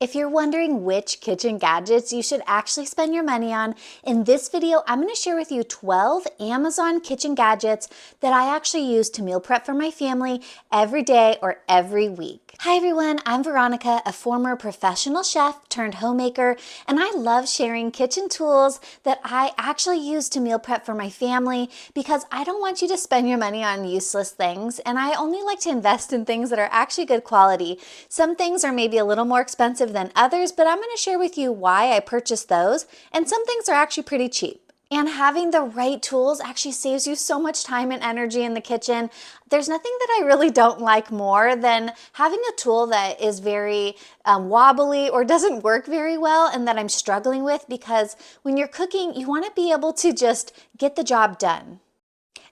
If you're wondering which kitchen gadgets you should actually spend your money on, in this video, I'm going to share with you 12 Amazon kitchen gadgets that I actually use to meal prep for my family every day or every week. Hi everyone, I'm Veronica, a former professional chef turned homemaker, and I love sharing kitchen tools that I actually use to meal prep for my family because I don't want you to spend your money on useless things, and I only like to invest in things that are actually good quality. Some things are maybe a little more expensive than others, but I'm going to share with you why I purchased those, and some things are actually pretty cheap. And having the right tools actually saves you so much time and energy in the kitchen. There's nothing that I really don't like more than having a tool that is very wobbly or doesn't work very well and that I'm struggling with, because when you're cooking, you want to be able to just get the job done.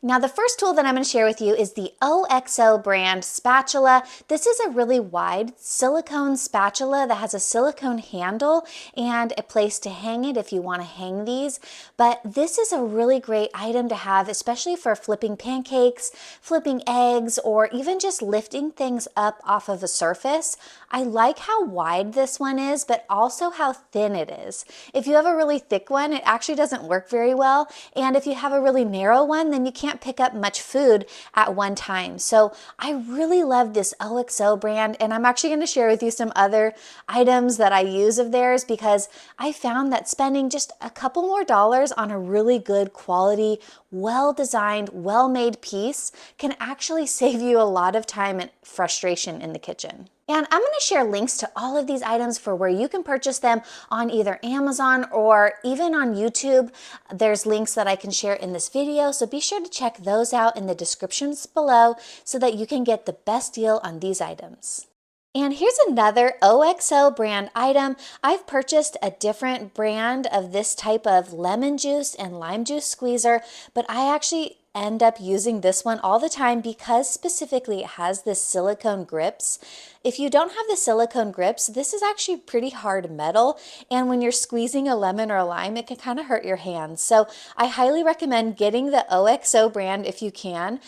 Now, the first tool that I'm going to share with you is the OXO brand spatula. This is a really wide silicone spatula that has a silicone handle and a place to hang it if you want to hang these. But this is a really great item to have, especially for flipping pancakes, flipping eggs, or even just lifting things up off of a surface. I like how wide this one is, but also how thin it is. If you have a really thick one, it actually doesn't work very well. And if you have a really narrow one, then you can't pick up much food at one time. So I really love this OXO brand, and I'm actually going to share with you some other items that I use of theirs, because I found that spending just a couple more dollars on a really good quality, well-designed, well-made piece can actually save you a lot of time and frustration in the kitchen. And I'm going to share links to all of these items for where you can purchase them on either Amazon or even on YouTube. There's links that I can share in this video, so be sure to check those out in the descriptions below so that you can get the best deal on these items. And here's another OXO brand item. I've purchased a different brand of this type of lemon juice and lime juice squeezer, but I actually end up using this one all the time because specifically it has this silicone grips. If you don't have the silicone grips, this is actually pretty hard metal, and when you're squeezing a lemon or a lime, it can kind of hurt your hands. So I highly recommend getting the OXO brand if you can.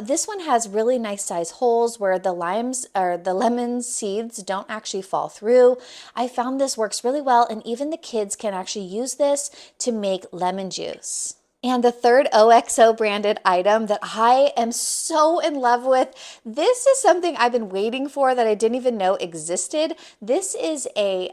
This one has really nice size holes where the limes or the lemon seeds don't actually fall through. I found this works really well, and even the kids can actually use this to make lemon juice. And the third OXO branded item that I am so in love with, this is something I've been waiting for that I didn't even know existed. This is a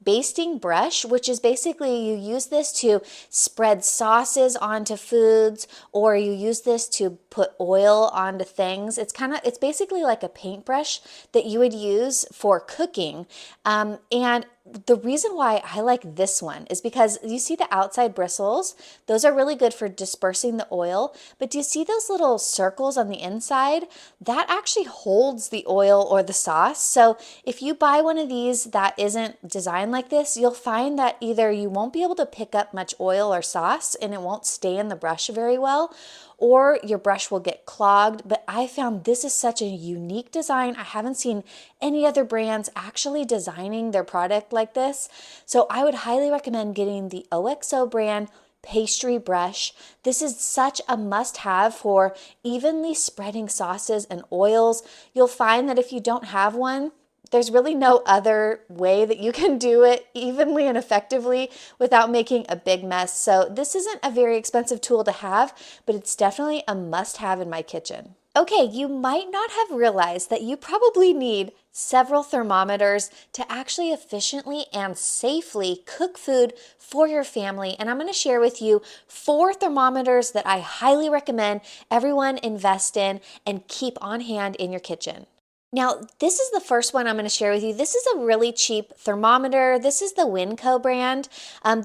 basting brush, which is basically you use this to spread sauces onto foods, or you use this to put oil onto things. It's basically like a paintbrush that you would use for cooking. And the reason why I like this one is because you see the outside bristles, those are really good for dispersing the oil, but do you see those little circles on the inside? That actually holds the oil or the sauce. So if you buy one of these that isn't designed like this, you'll find that either you won't be able to pick up much oil or sauce and it won't stay in the brush very well, or your brush will get clogged. But I found this is such a unique design. I haven't seen any other brands actually designing their product like this. So I would highly recommend getting the OXO brand pastry brush. This is such a must-have for evenly spreading sauces and oils. You'll find that if you don't have one, there's really no other way that you can do it evenly and effectively without making a big mess. So this isn't a very expensive tool to have, but it's definitely a must-have in my kitchen. Okay, you might not have realized that you probably need several thermometers to actually efficiently and safely cook food for your family. And I'm going to share with you 4 thermometers that I highly recommend everyone invest in and keep on hand in your kitchen. Now, this is the first one I'm going to share with you. This is a really cheap thermometer. This is the Winco brand.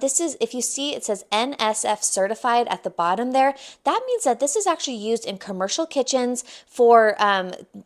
This is, if you see, it says NSF certified at the bottom there. That means that this is actually used in commercial kitchens for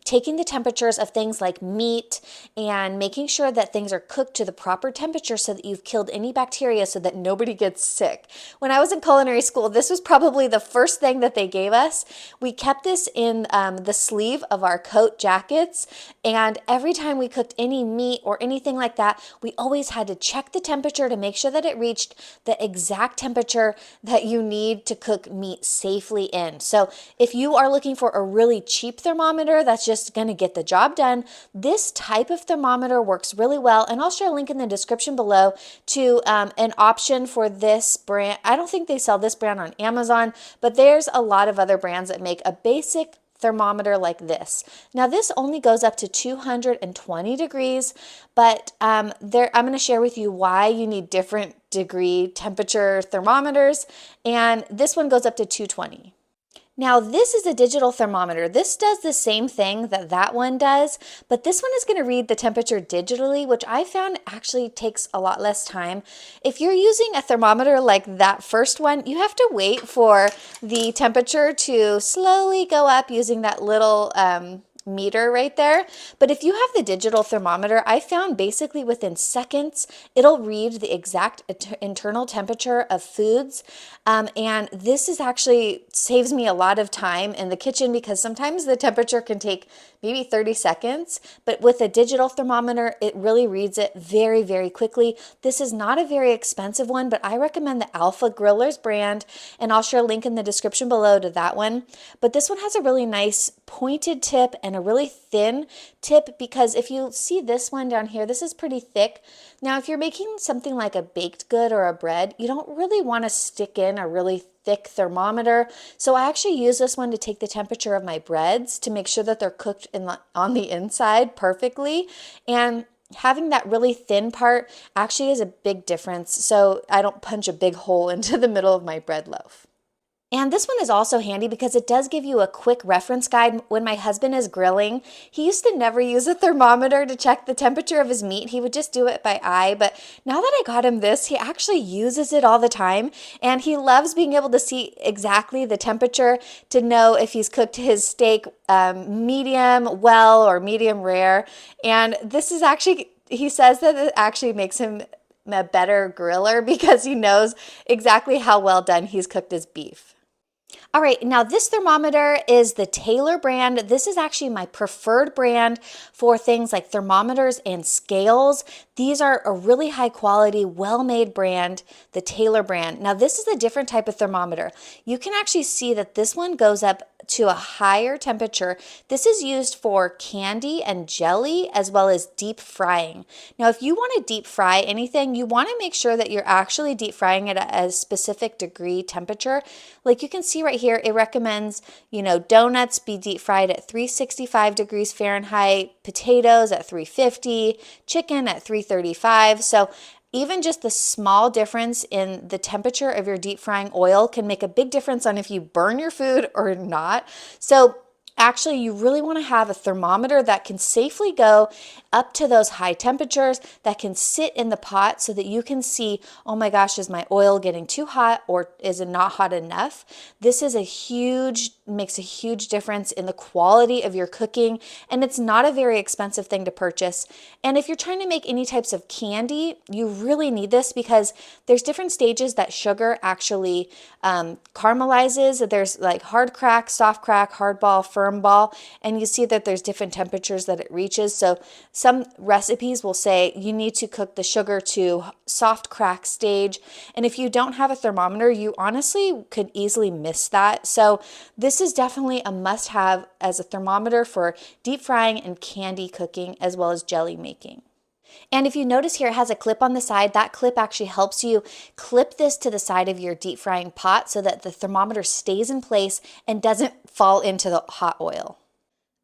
taking the temperatures of things like meat and making sure that things are cooked to the proper temperature so that you've killed any bacteria so that nobody gets sick. When I was in culinary school, this was probably the first thing that they gave us. We kept this in the sleeve of our coat jackets And every time we cooked any meat or anything like that, we always had to check the temperature to make sure that it reached the exact temperature that you need to cook meat safely in. So if you are looking for a really cheap thermometer that's just going to get the job done, this type of thermometer works really well. And I'll share a link in the description below to an option for this brand. I don't think they sell this brand on Amazon, but there's a lot of other brands that make a basic thermometer like this. Now this only goes up to 220 degrees, but I'm going to share with you why you need different degree temperature thermometers, and this one goes up to 220. Now this is a digital thermometer. This does the same thing that one does, but this one is going to read the temperature digitally, which I found actually takes a lot less time. If you're using a thermometer like that first one, you have to wait for the temperature to slowly go up using that little meter right there. But if you have the digital thermometer, I found basically within seconds, it'll read the exact internal temperature of foods. And this is actually saves me a lot of time in the kitchen because sometimes the temperature can take maybe 30 seconds, but with a digital thermometer, it really reads it very, very quickly. This is not a very expensive one, but I recommend the Alpha Grillers brand, and I'll share a link in the description below to that one. But this one has a really nice pointed tip and a really thin tip, because if you see this one down here, this is pretty thick. Now, if you're making something like a baked good or a bread, you don't really want to stick in a really thick thermometer. So I actually use this one to take the temperature of my breads to make sure that they're cooked on the inside perfectly. And having that really thin part actually is a big difference, so I don't punch a big hole into the middle of my bread loaf. And this one is also handy because it does give you a quick reference guide. When my husband is grilling, he used to never use a thermometer to check the temperature of his meat. He would just do it by eye. But now that I got him this, he actually uses it all the time. And he loves being able to see exactly the temperature to know if he's cooked his steak medium well or medium rare. And this is actually, he says that it actually makes him a better griller because he knows exactly how well done he's cooked his beef. All right, now this thermometer is the Taylor brand. This is actually my preferred brand for things like thermometers and scales. These are a really high quality, well-made brand, the Taylor brand. Now this is a different type of thermometer. You can actually see that this one goes up to a higher temperature. This is used for candy and jelly as well as deep frying. Now, if you want to deep fry anything, you want to make sure that you're actually deep frying it at a specific degree temperature. Like you can see right here, it recommends, donuts be deep fried at 365 degrees Fahrenheit, potatoes at 350, chicken at 335. So even just the small difference in the temperature of your deep frying oil can make a big difference on if you burn your food or not. So actually, you really want to have a thermometer that can safely go up to those high temperatures, that can sit in the pot so that you can see, oh my gosh, is my oil getting too hot or is it not hot enough? This is makes a huge difference in the quality of your cooking, and it's not a very expensive thing to purchase. And if you're trying to make any types of candy, you really need this because there's different stages that sugar actually caramelizes. There's like hard crack, soft crack, hard ball, firm ball, and you see that there's different temperatures that it reaches. So some recipes will say you need to cook the sugar to soft crack stage, and if you don't have a thermometer, you honestly could easily miss that. So this is definitely a must-have as a thermometer for deep frying and candy cooking as well as jelly making. And if you notice here, it has a clip on the side. That clip actually helps you clip this to the side of your deep frying pot so that the thermometer stays in place and doesn't fall into the hot oil.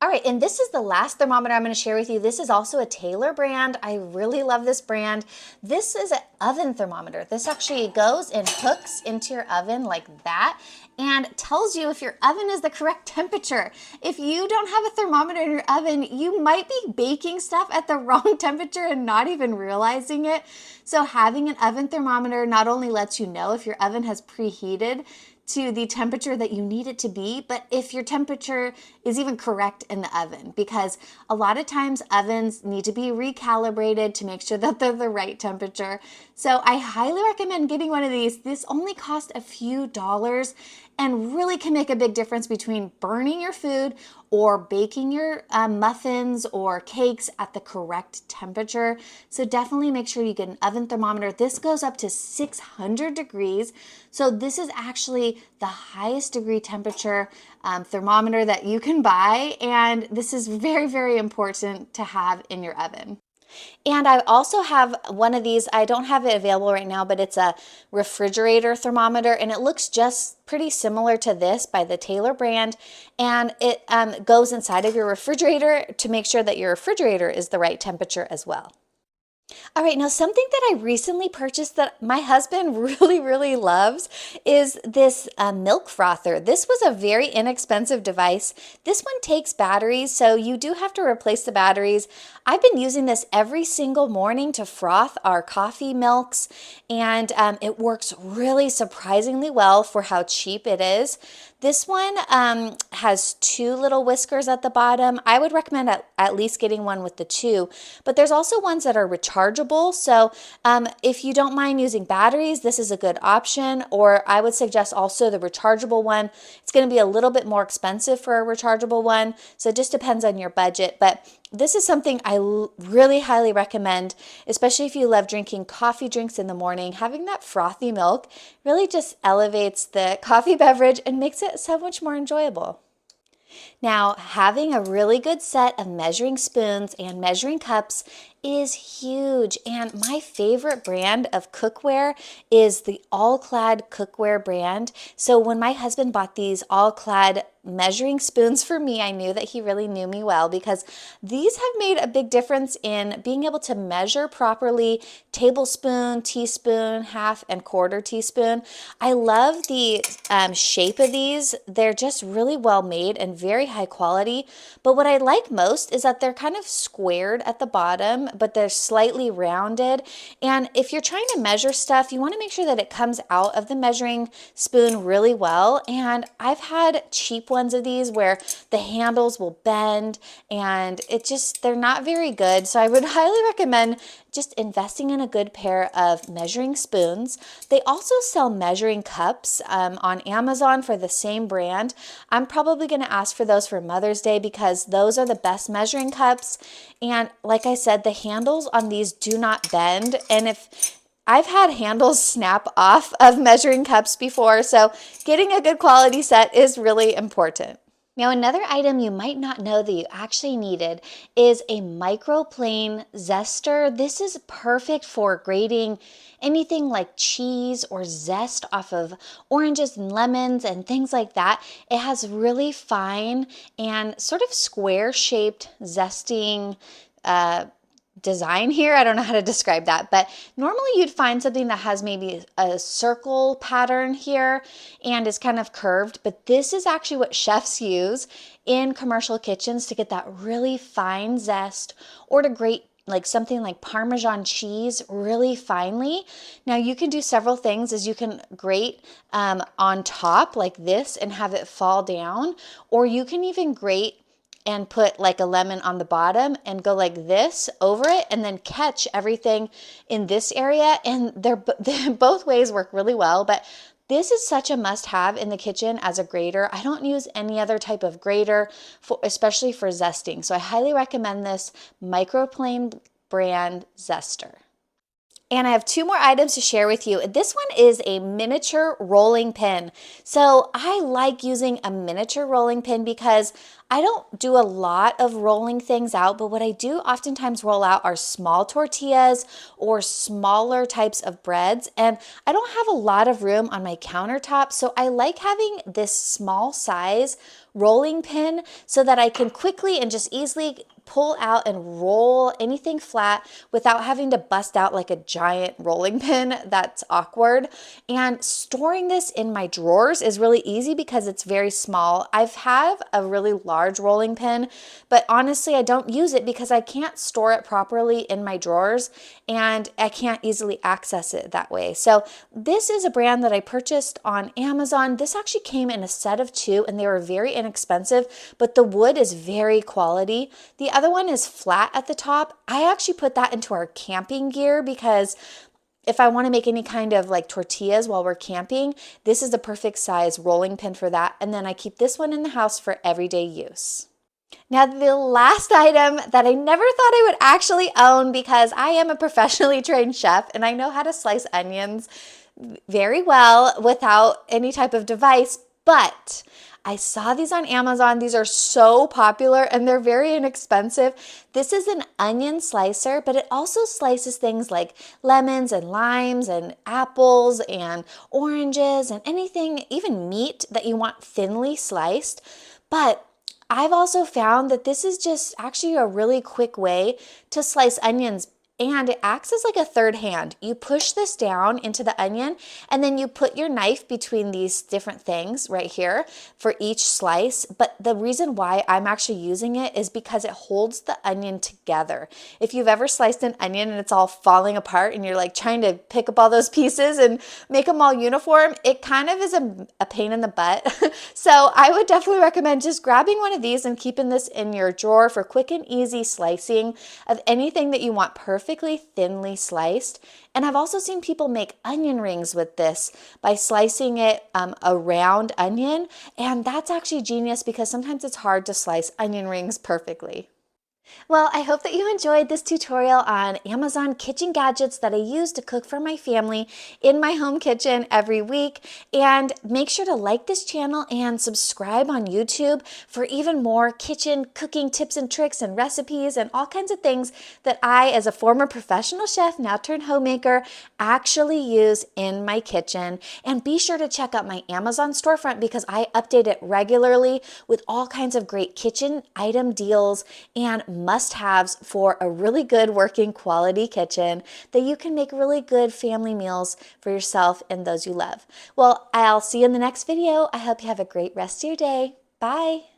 All right, and this is the last thermometer I'm going to share with you. This is also a Taylor brand. I really love this brand. This is an oven thermometer. This actually goes and hooks into your oven like that and tells you if your oven is the correct temperature. If you don't have a thermometer in your oven, you might be baking stuff at the wrong temperature and not even realizing it. So having an oven thermometer not only lets you know if your oven has preheated to the temperature that you need it to be, but if your temperature is even correct in the oven, because a lot of times ovens need to be recalibrated to make sure that they're the right temperature. So I highly recommend getting one of these. This only cost a few dollars, and really can make a big difference between burning your food or baking your muffins or cakes at the correct temperature. So definitely make sure you get an oven thermometer. This goes up to 600 degrees. So this is actually the highest degree temperature thermometer that you can buy. And this is very, very important to have in your oven. And I also have one of these. I don't have it available right now, but it's a refrigerator thermometer, and it looks just pretty similar to this by the Taylor brand. And it goes inside of your refrigerator to make sure that your refrigerator is the right temperature as well. All right, now something that I recently purchased that my husband really, really loves is this milk frother. This was a very inexpensive device. This one takes batteries, so you do have to replace the batteries. I've been using this every single morning to froth our coffee milks, and it works really surprisingly well for how cheap it is. This one has two little whiskers at the bottom. I would recommend at least getting one with the two, but there's also ones that are rechargeable. So if you don't mind using batteries, this is a good option, or I would suggest also the rechargeable one. It's going to be a little bit more expensive for a rechargeable one, so it just depends on your budget, but this is something I really highly recommend, especially if you love drinking coffee drinks in the morning. Having that frothy milk really just elevates the coffee beverage and makes it so much more enjoyable. Now, having a really good set of measuring spoons and measuring cups is huge, and my favorite brand of cookware is the All-Clad cookware brand. So when my husband bought these All-Clad measuring spoons for me, I knew that he really knew me well, because these have made a big difference in being able to measure properly tablespoon, teaspoon, half, and quarter teaspoon. I love the shape of these. They're just really well made and very high quality. But what I like most is that they're kind of squared at the bottom, but they're slightly rounded. And if you're trying to measure stuff, you want to make sure that it comes out of the measuring spoon really well. And I've had cheap ones of these where the handles will bend, and they're not very good. So I would highly recommend just investing in a good pair of measuring spoons. They also sell measuring cups on Amazon for the same brand. I'm probably going to ask for those for Mother's Day because those are the best measuring cups. And like I said, the handles on these do not bend. And if I've had handles snap off of measuring cups before, so getting a good quality set is really important. Now, another item you might not know that you actually needed is a microplane zester. This is perfect for grating anything like cheese or zest off of oranges and lemons and things like that. It has really fine and sort of square-shaped zesting design here. I don't know how to describe that, but normally you'd find something that has maybe a circle pattern here and is kind of curved, but this is actually what chefs use in commercial kitchens to get that really fine zest, or to grate like something like Parmesan cheese really finely. Now you can do several things. As you can grate on top like this and have it fall down, or you can even grate and put like a lemon on the bottom and go like this over it and then catch everything in this area. And they're both ways work really well, but this is such a must-have in the kitchen as a grater. I don't use any other type of grater, especially for zesting. So I highly recommend this Microplane brand zester. And I have two more items to share with you. This one is a miniature rolling pin. So I like using a miniature rolling pin because I don't do a lot of rolling things out, but what I do oftentimes roll out are small tortillas or smaller types of breads. And I don't have a lot of room on my countertop, so I like having this small size rolling pin so that I can quickly and just easily pull out and roll anything flat without having to bust out like a giant rolling pin. That's awkward. And storing this in my drawers is really easy because it's very small. I've had a really large rolling pin, but honestly, I don't use it because I can't store it properly in my drawers and I can't easily access it that way. So this is a brand that I purchased on Amazon. This actually came in a set of two and they were very inexpensive, but the wood is very quality. The other one is flat at the top. I actually put that into our camping gear because if I want to make any kind of like tortillas while we're camping, this is the perfect size rolling pin for that. And then I keep this one in the house for everyday use. Now, the last item that I never thought I would actually own, because I am a professionally trained chef and I know how to slice onions very well without any type of device, but I saw these on Amazon. These are so popular and they're very inexpensive. This is an onion slicer, but it also slices things like lemons and limes and apples and oranges and anything, even meat that you want thinly sliced. But I've also found that this is just actually a really quick way to slice onions, and it acts as like a third hand. You push this down into the onion and then you put your knife between these different things right here for each slice. But the reason why I'm actually using it is because it holds the onion together. If you've ever sliced an onion and it's all falling apart and you're like trying to pick up all those pieces and make them all uniform, it kind of is a pain in the butt. So I would definitely recommend just grabbing one of these and keeping this in your drawer for quick and easy slicing of anything that you want perfectly thinly sliced. And I've also seen people make onion rings with this by slicing it around onion. And that's actually genius because sometimes it's hard to slice onion rings perfectly. Well, I hope that you enjoyed this tutorial on Amazon kitchen gadgets that I use to cook for my family in my home kitchen every week. And make sure to like this channel and subscribe on YouTube for even more kitchen cooking tips and tricks and recipes and all kinds of things that I, as a former professional chef, now turned homemaker, actually use in my kitchen. And be sure to check out my Amazon storefront because I update it regularly with all kinds of great kitchen item deals and must-haves for a really good working quality kitchen that you can make really good family meals for yourself and those you love. Well, I'll see you in the next video. I hope you have a great rest of your day. Bye.